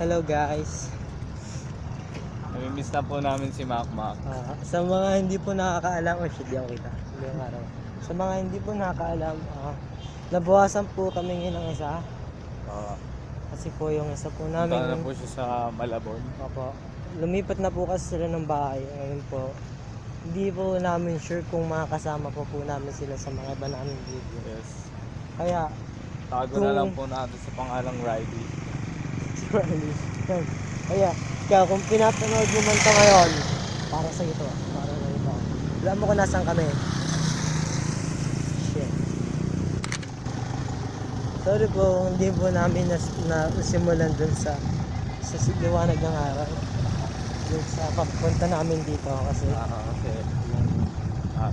Hello guys. Namimiss na po namin si Makmak. Sa mga hindi po nakakaalam, di ako kita. Hindi yung araw. Sa mga hindi po nakakaalam, nabawasan po kami ngayon ng isa. Kasi po yung isa po namin. Punta na po siya sa Malabon. Opo. Lumipat na po kasi sila ng bahay. Ngayon po, hindi po namin sure kung makakasama po namin sila sa mga iba namin video. Yes. Kaya, Tago na lang po natin sa pangalang Riley. Kaya kung pinapanood mo man ito ngayon, para sa ito, para sa ito. Alam mo kung nasaan kami. Shit. Sorry po, hindi po namin nasimulan dun sa liwanag ng araw. Dun sa pagpunta namin dito kasi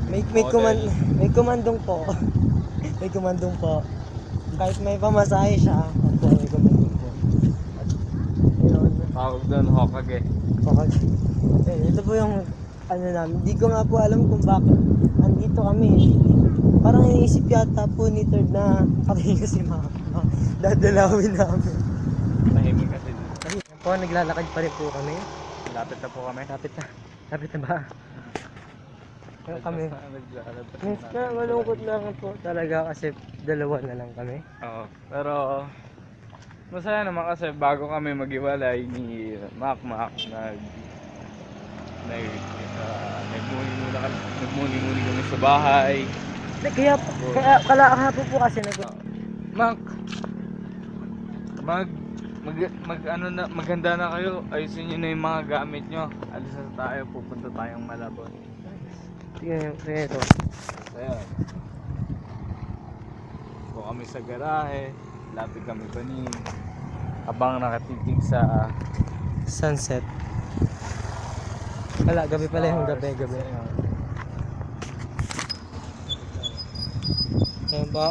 may kumandong po. May kumandong po. Kahit may pamasahe siya, may kumandong po. Tawag doon, Hokage. Hokage. Ito po yung namin. Hindi ko nga po alam kung bakit andito kami. Parang iniisip yata po ni Third na kami kasi dadalawin namin. Tahimik kasi dito. Ayun po, naglalakad pa rin po kami. Lapit na po kami. Lapit na ba? Kami. Malungkot lang po talaga kasi dalawa na lang kami. Oo. Pero masaya naman kasi bago kami maghiwalay ni Makmak, nagmuni-muni kami sa bahay. Kaya kahapon po kasi maghanda na kayo, ayusin nyo na yung mga gamit nyo. Alis na tayo, pupunta tayong Malabon. Sige ito. Ayan. Po kami sa garahe, lapit kami panig. Habang nakatitig sa sunset. Wala, gabi pala yung gabi.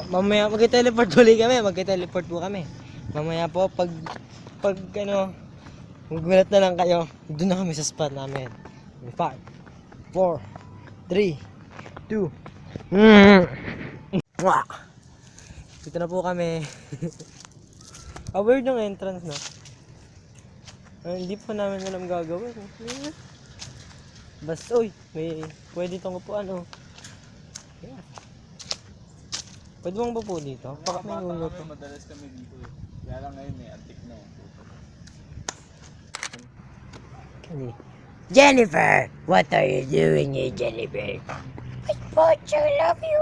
Mamaya mag-teleport ulit kami. Mag-teleport po kami. Mamaya po pag magulat na lang kayo, doon na kami sa spot namin. 5 4 3 2 Dito na po kami. Weird yung entrance, no? Hindi pa namin alam gagawin. Basta, may pwede itong upuan, Yeah. Pwede mong upo dito? Bakit may ulo to? Madalas kami dito eh. Kaya lang ngayon antik na Jennifer! What are you doing here, Jennifer? I thought you love you.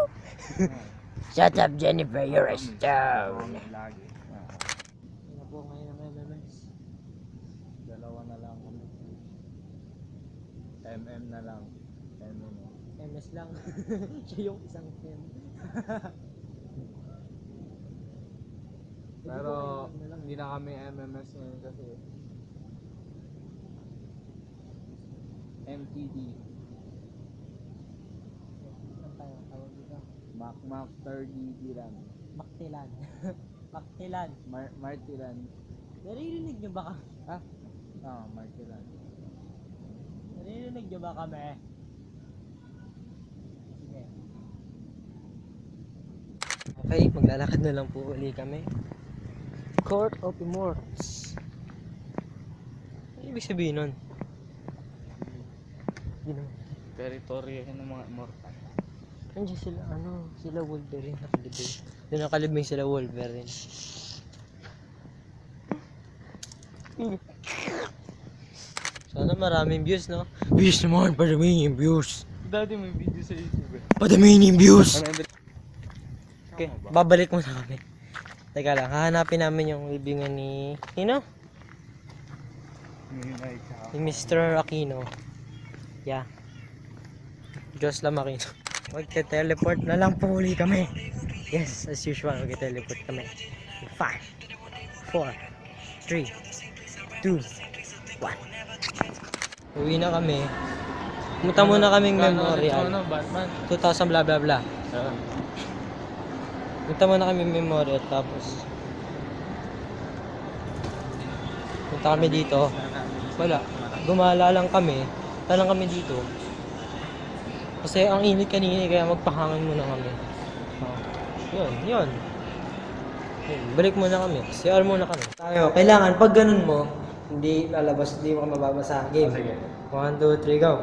Shut up, Jennifer. You're a stone. Lagi. Ano po ngayon ang MMS? Dalawa na lang kami. MM na lang. MS lang. Siya yung isang film. Pero hindi na kami MMS ngayon kasi MTD. Saan tayo? Tawag dito? Makmak 30 lang. Maktilan. Maktilan. Martilan. Naririnig nyo ba kami? Martilan. Naririnig nyo ba kami? Sige. Okay, maglalakad na lang po ulit kami. Court of Immortals. Ano ibig sabihin nun? Teritoryo ng mga immortal. Nandiyan sila Wolverine nakalibing. Doon nakalibing sila Wolverine. Sana maraming views, no? Views naman, padaming views. Dati may video sa YouTube. Padaming views! Okay, babalik muna kami. Teka lang, hahanapin namin yung libingan ni Nino? Ni Mr. Aquino. Yeah. Diyos lang Aquino. Magte-teleport na lang po uli kami. Yes, as usual, magte-teleport kami. 5 4 3 2 1 Uwi na kami. Pumunta muna kaming memorial. Batman? 2000 bla bla bla. Punta muna kami memorial tapos punta kami dito. Wala. Gumala lang kami. Talang kami dito. Kasi ang init kanina kaya magpahangin muna kami. Yun. Balik muna kami. CR muna kami. Tayo, kailangan pag ganun mo, Hindi lalabas, hindi mo ka mababasa. Game. Sige. 1, 2, 3, go.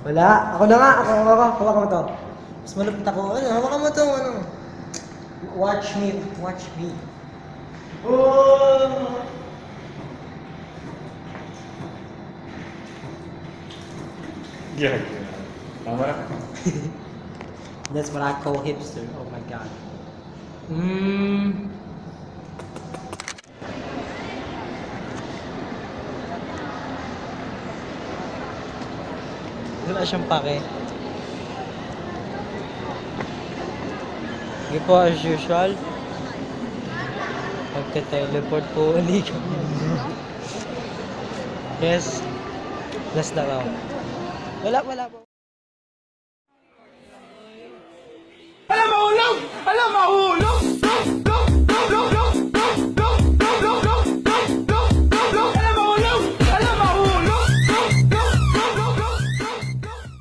Wala. Ako na nga. Ako. Hawakan mo to. Mas malapit ako. Ano? Hawakan mo to. Ano? Watch me. Watch me. Oh! Yeah. Tama na. That's what I call hipster. Oh my god. Wala siyang pake. Sige po, as usual. Pagka-teleport po ulit kami. Yes. Last na raw. Wala po.